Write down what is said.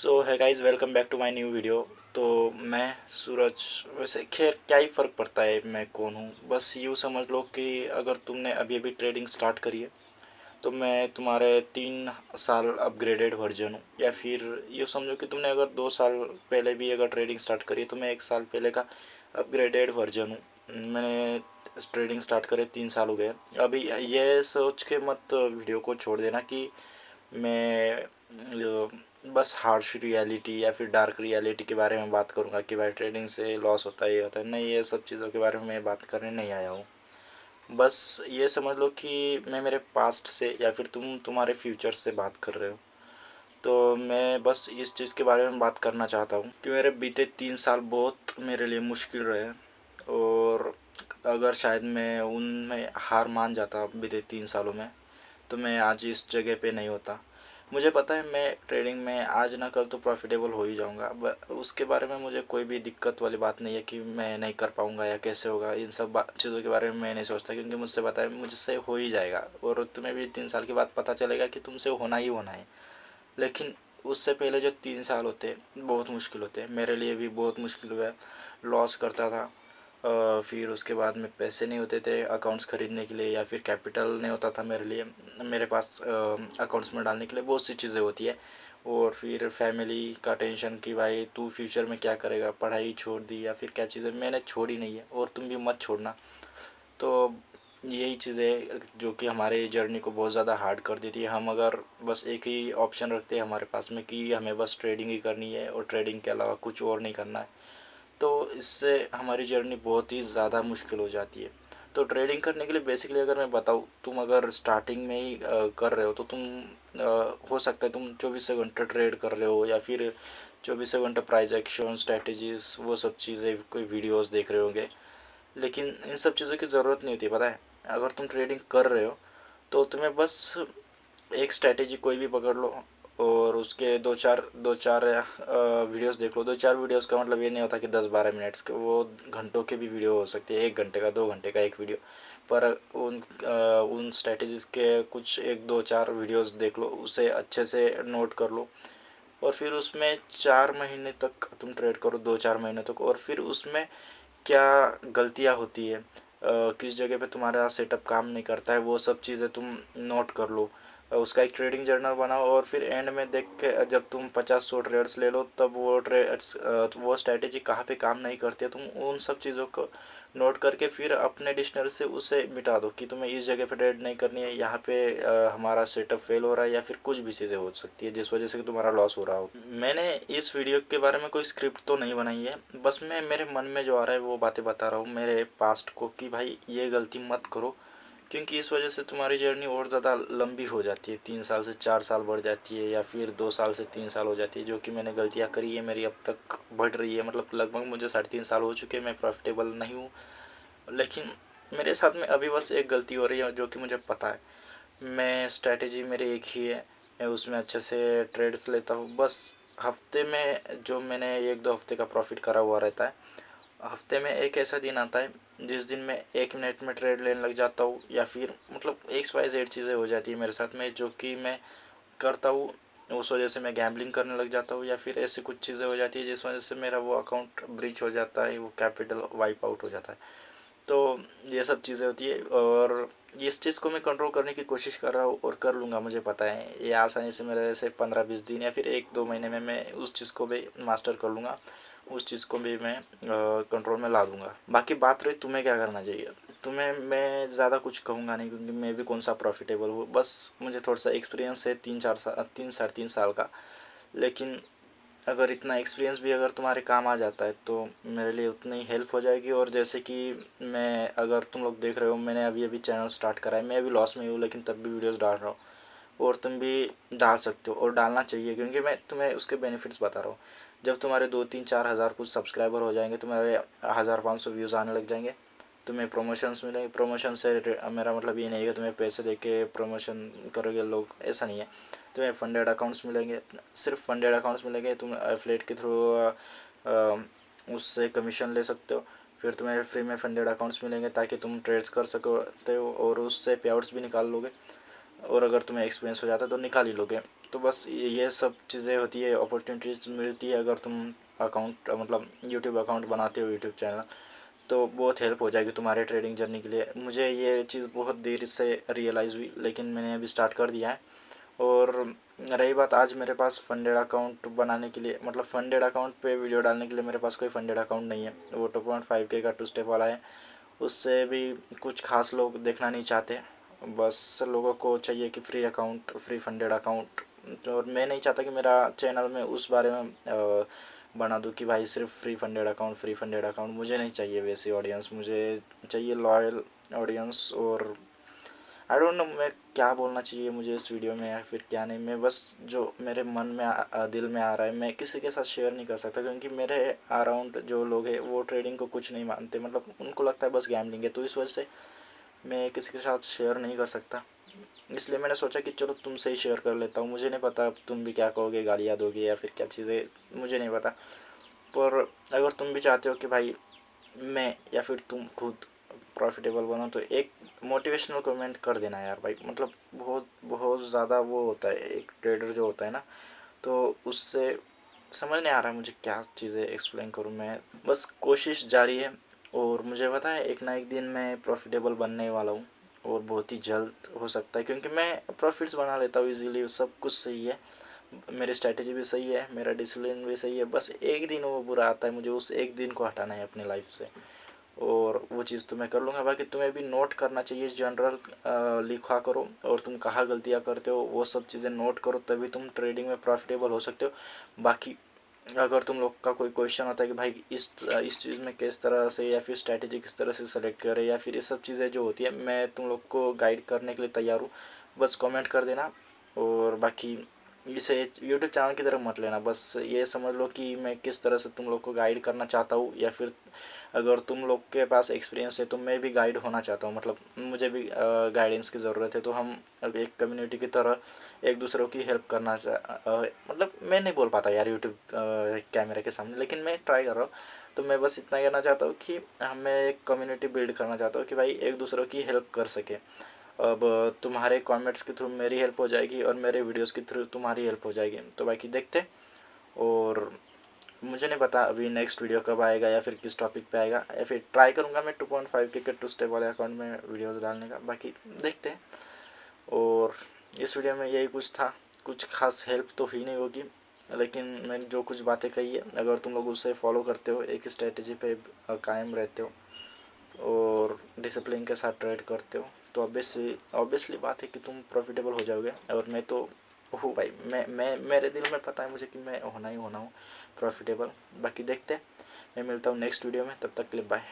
सो है guys, welcome back to my new video. तो मैं सूरज। वैसे खैर क्या ही फ़र्क पड़ता है मैं कौन हूँ। बस यूँ समझ लो कि अगर तुमने अभी अभी ट्रेडिंग स्टार्ट करी है तो मैं तुम्हारे 3 साल अपग्रेडेड वर्जन हूँ। या फिर यूँ समझो कि तुमने अगर 2 साल पहले भी अगर ट्रेडिंग स्टार्ट करी है तो मैं 1 साल पहले का अपग्रेडेड वर्जन हूँ। मैंने ट्रेडिंग स्टार्ट करे 3 साल हो गए। अभी ये सोच के मत वीडियो को छोड़ देना कि मैं बस हार्श रियलिटी या फिर डार्क रियलिटी के बारे में बात करूंगा कि भाई ट्रेडिंग से लॉस होता है, ये होता है। नहीं, ये सब चीज़ों के बारे में मैं बात करने नहीं आया हूँ। बस ये समझ लो कि मैं मेरे पास्ट से या फिर तुम्हारे फ्यूचर से बात कर रहे हो। तो मैं बस इस चीज़ के बारे में बात करना चाहता हूँ कि मेरे बीते 3 साल बहुत मेरे लिए मुश्किल रहे। और अगर शायद मैं उनमें हार मान जाता बीते 3 सालों में तो मैं आज इस जगह पे नहीं होता। मुझे पता है मैं ट्रेडिंग में आज ना कल तो प्रॉफिटेबल हो ही जाऊंगा। उसके बारे में मुझे कोई भी दिक्कत वाली बात नहीं है कि मैं नहीं कर पाऊंगा या कैसे होगा। इन सब चीज़ों के बारे में मैं नहीं सोचता, क्योंकि मुझसे पता है मुझसे हो ही जाएगा। और तुम्हें भी 3 साल के बाद पता चलेगा कि तुमसे होना ही होना है। लेकिन उससे पहले जो 3 साल होते हैं बहुत मुश्किल होते हैं। मेरे लिए भी बहुत मुश्किल हुआ है। लॉस करता था। फिर उसके बाद में पैसे नहीं होते थे अकाउंट्स ख़रीदने के लिए, या फिर कैपिटल नहीं होता था मेरे लिए, मेरे पास अकाउंट्स में डालने के लिए। बहुत सी चीज़ें होती है। और फिर फैमिली का टेंशन कि भाई तू फ्यूचर में क्या करेगा, पढ़ाई छोड़ दी या फिर क्या चीज़ें। मैंने छोड़ी नहीं है और तुम भी मत छोड़ना। तो यही चीज़ें जो कि हमारे जर्नी को बहुत ज़्यादा हार्ड कर देती है। हम अगर बस एक ही ऑप्शन रखते हैं हमारे पास में कि हमें बस ट्रेडिंग ही करनी है और ट्रेडिंग के अलावा कुछ और नहीं करना है, तो इससे हमारी जर्नी बहुत ही ज़्यादा मुश्किल हो जाती है। तो ट्रेडिंग करने के लिए बेसिकली अगर मैं बताऊँ, तुम अगर स्टार्टिंग में ही कर रहे हो तो तुम हो सकता है तुम 24 घंटे ट्रेड कर रहे हो, या फिर 24 घंटे प्राइस एक्शन स्ट्रैटेजीज वो सब चीज़ें कोई वीडियोस देख रहे होंगे। लेकिन इन सब चीज़ों की ज़रूरत नहीं होती, पता है। अगर तुम ट्रेडिंग कर रहे हो तो तुम्हें बस एक स्ट्रैटेजी कोई भी पकड़ लो और उसके दो चार वीडियोस देख लो। 2-4 वीडियोस का मतलब ये नहीं होता कि 10-12 मिनट्स के, वो घंटों के भी वीडियो हो सकती है। 1 घंटे का, 2 घंटे का एक वीडियो। पर उन स्ट्रैटेजीज़ के कुछ 1-2-4 वीडियोस देख लो, उसे अच्छे से नोट कर लो। और फिर उसमें 4 महीने तक तुम ट्रेड करो, 2-4 महीने तक। और फिर उसमें क्या गलतियाँ होती है, किस जगह पे तुम्हारा सेटअप काम नहीं करता है, वो सब चीज़ें तुम नोट कर लो। उसका एक ट्रेडिंग जर्नल बनाओ और फिर एंड में देख के जब तुम 50-100 ट्रेड्स ले लो तब वो ट्रेड्स वो स्ट्रैटेजी कहाँ पे काम नहीं करती है, तुम उन सब चीज़ों को नोट करके फिर अपने डिक्शनरी से उसे मिटा दो कि तुम्हें इस जगह पे ट्रेड नहीं करनी है, यहाँ पे हमारा सेटअप फेल हो रहा है, या फिर कुछ भी चीज़ें हो सकती है जिस वजह से तुम्हारा लॉस हो रहा हो। मैंने इस वीडियो के बारे में कोई स्क्रिप्ट तो नहीं बनाई है, बस मैं मेरे मन में जो आ रहा है वो बातें बता रहा हूँ मेरे पास्ट को कि भाई ये गलती मत करो, क्योंकि इस वजह से तुम्हारी जर्नी और ज़्यादा लंबी हो जाती है। 3 साल से 4 साल बढ़ जाती है, या फिर 2 साल से 3 साल हो जाती है। जो कि मैंने गलतियाँ करी है मेरी अब तक बढ़ रही है, मतलब लगभग मुझे 3.5 साल हो चुके हैं, मैं प्रॉफिटेबल नहीं हूँ। लेकिन मेरे साथ में अभी बस एक गलती हो रही है जो कि मुझे पता है। मैं स्ट्रैटेजी मेरी एक ही है, मैं उसमें अच्छे से ट्रेड्स लेता हूँ। बस हफ्ते में जो मैंने 1-2 हफ्ते का प्रॉफिट करा हुआ रहता है, हफ्ते में एक ऐसा दिन आता है जिस दिन मैं 1 मिनट में ट्रेड लेने लग जाता हूँ, या फिर मतलब XYZ चीज़ें हो जाती है मेरे साथ में जो कि मैं करता हूँ। उस वजह से मैं गैम्बलिंग करने लग जाता हूँ, या फिर ऐसी कुछ चीज़ें हो जाती है जिस वजह से मेरा वो अकाउंट ब्रीच हो जाता है, वो कैपिटल वाइप आउट हो जाता है। तो ये सब चीज़ें होती है और इस चीज़ को मैं कंट्रोल करने की कोशिश कर रहा हूँ और कर लूँगा। मुझे पता है ये आसानी से मेरे से 15-20 दिन या फिर 1-2 महीने में मैं उस चीज़ को भी मास्टर कर लूँगा, उस चीज़ को भी मैं कंट्रोल में ला दूँगा। बाकी बात रही तुम्हें क्या करना चाहिए, तुम्हें मैं ज़्यादा कुछ कहूँगा नहीं, क्योंकि मैं भी कौन सा प्रॉफिटेबल हूँ। बस मुझे थोड़ा सा एक्सपीरियंस है 3-4 साल, 3-3.5 साल का। लेकिन अगर इतना एक्सपीरियंस भी अगर तुम्हारे काम आ जाता है तो मेरे लिए उतनी ही हेल्प हो जाएगी। और जैसे कि मैं, अगर तुम लोग देख रहे हो, मैंने अभी अभी चैनल स्टार्ट करा है, मैं अभी लॉस में हूँ लेकिन तब भी वीडियोस डाल रहा हूँ। और तुम भी डाल सकते हो और डालना चाहिए, क्योंकि मैं तुम्हें उसके बेनिफिट्स बता रहा हूँ। जब तुम्हारे 2-3-4 हज़ार कुछ सब्सक्राइबर हो जाएंगे, तुम्हारे 1000-500 व्यूज़ आने लग जाएंगे, तुम्हें प्रमोशंस मिलेंगे। प्रमोशन से मेरा मतलब ये नहीं है कि तुम्हें पैसे देके प्रमोशन करोगे लोग, ऐसा नहीं है। तुम्हें फंडेड अकाउंट्स मिलेंगे, सिर्फ फंडेड अकाउंट्स मिलेंगे। तुम एफिलिएट के थ्रू उससे कमीशन ले सकते हो। फिर तुम्हें फ्री में फंडेड अकाउंट्स मिलेंगे ताकि तुम ट्रेड्स कर सकते हो और उससे पे आउट्स भी निकाल लोगे। और अगर तुम्हें एक्सपीरियंस हो जाता है तो निकाल ही लोगे। तो बस ये सब चीज़ें होती है, अपॉर्चुनिटीज़ मिलती है अगर तुम अकाउंट मतलब यूट्यूब अकाउंट बनाते हो, यूट्यूब चैनल, तो बहुत हेल्प हो जाएगी तुम्हारे ट्रेडिंग जर्नी के लिए। मुझे ये चीज़ बहुत देर से रियलाइज़ हुई, लेकिन मैंने अभी स्टार्ट कर दिया है। और रही बात आज मेरे पास फंडेड अकाउंट बनाने के लिए, मतलब फंडेड अकाउंट पे वीडियो डालने के लिए मेरे पास कोई फंडेड अकाउंट नहीं है। वो 2.5K का 2 स्टेप वाला है, उससे भी कुछ खास लोग देखना नहीं चाहते। बस लोगों को चाहिए कि free account, free funded account. और मैं नहीं चाहता कि मेरा चैनल में उस बारे में बना दूँ कि भाई सिर्फ free funded account, free funded account. मुझे नहीं चाहिए वैसी ऑडियंस, मुझे चाहिए लॉयल ऑडियंस। और आई डोंट नो मैं क्या बोलना चाहिए मुझे इस वीडियो में या फिर क्या नहीं। मैं बस जो मेरे मन में दिल में आ रहा है मैं किसी के साथ शेयर नहीं कर सकता, क्योंकि मेरे अराउंड जो लोग हैं वो ट्रेडिंग को कुछ नहीं मानते, मतलब उनको लगता है बस गैम्बलिंग है। तो इस वजह से मैं किसी के साथ शेयर नहीं कर सकता। इसलिए मैंने सोचा कि चलो तुमसे ही शेयर कर लेता हूँ। मुझे नहीं पता अब तुम भी क्या कहोगे, गालियाँ दोगे या फिर क्या चीज़ें, मुझे नहीं पता। पर अगर तुम भी चाहते हो कि भाई मैं या फिर तुम खुद प्रॉफिटेबल बनो, तो एक मोटिवेशनल कमेंट कर देना यार भाई। मतलब बहुत बहुत ज़्यादा वो होता है एक ट्रेडर जो होता है ना, तो उससे समझ नहीं आ रहा मुझे क्या चीज़ें एक्सप्लेन करूँ मैं। बस कोशिश जारी है, और मुझे पता है एक ना एक दिन मैं प्रॉफिटेबल बनने वाला हूँ, और बहुत ही जल्द हो सकता है, क्योंकि मैं प्रॉफिट्स बना लेता हूँ इजीली। सब कुछ सही है, मेरी स्ट्रैटेजी भी सही है, मेरा डिसिप्लिन भी सही है। बस एक दिन वो बुरा आता है, मुझे उस एक दिन को हटाना है अपनी लाइफ से, और वो चीज़ तो मैं कर लूँगा। बाकी तुम्हें भी नोट करना चाहिए, जनरल लिखा करो, और तुम कहाँ गलतियाँ करते हो वो सब चीज़ें नोट करो, तभी तुम ट्रेडिंग में प्रॉफिटेबल हो सकते हो। बाकी अगर तुम लोग का कोई क्वेश्चन होता है कि भाई इस चीज़ में किस तरह से या फिर स्ट्रैटेजी किस तरह से सेलेक्ट करें, या फिर ये सब चीज़ें जो होती है, मैं तुम लोग को गाइड करने के लिए तैयार हूँ। बस कमेंट कर देना। और बाकी इसे यूट्यूब चैनल की तरफ मत लेना, बस ये समझ लो कि मैं किस तरह से तुम लोग को गाइड करना चाहता हूँ, या फिर अगर तुम लोग के पास एक्सपीरियंस है तो मैं भी गाइड होना चाहता हूँ। मतलब मुझे भी गाइडेंस की ज़रूरत है, तो हम अब एक कम्युनिटी की तरह एक दूसरों की हेल्प करना मतलब मैं नहीं बोल पाता यार यूट्यूब कैमरे के सामने, लेकिन मैं ट्राई कर रहा हूँ। तो मैं बस इतना कहना चाहता हूँ कि मैं एक कम्युनिटी बिल्ड करना चाहता हूँ कि भाई एक दूसरों की हेल्प कर सके। अब तुम्हारे कमेंट्स के थ्रू मेरी हेल्प हो जाएगी, और मेरे वीडियोस के थ्रू तुम्हारी हेल्प हो जाएगी। तो बाकी देखते। और मुझे नहीं पता अभी नेक्स्ट वीडियो कब आएगा, या फिर किस टॉपिक पे आएगा, या फिर ट्राई करूँगा मैं 2.5K के 2 स्टेप वाले अकाउंट में वीडियो डालने का। बाकी देखते हैं। और इस वीडियो में यही कुछ था, कुछ खास हेल्प तो ही नहीं होगी, लेकिन मैंने जो कुछ बातें कही है, अगर तुम लोग उसे फॉलो करते हो, एक स्ट्रेटजी पे कायम रहते हो, और डिसिप्लिन के साथ ट्रेड करते हो, तो ऑब्वियसली बात है कि तुम प्रॉफिटेबल हो जाओगे। और मैं तो हूँ भाई, मैं मेरे दिल में पता है मुझे कि मैं होना ही होना हूँ प्रॉफिटेबल। बाकी देखते हैं, मैं मिलता हूँ नेक्स्ट वीडियो में, तब तक के लिए बाय।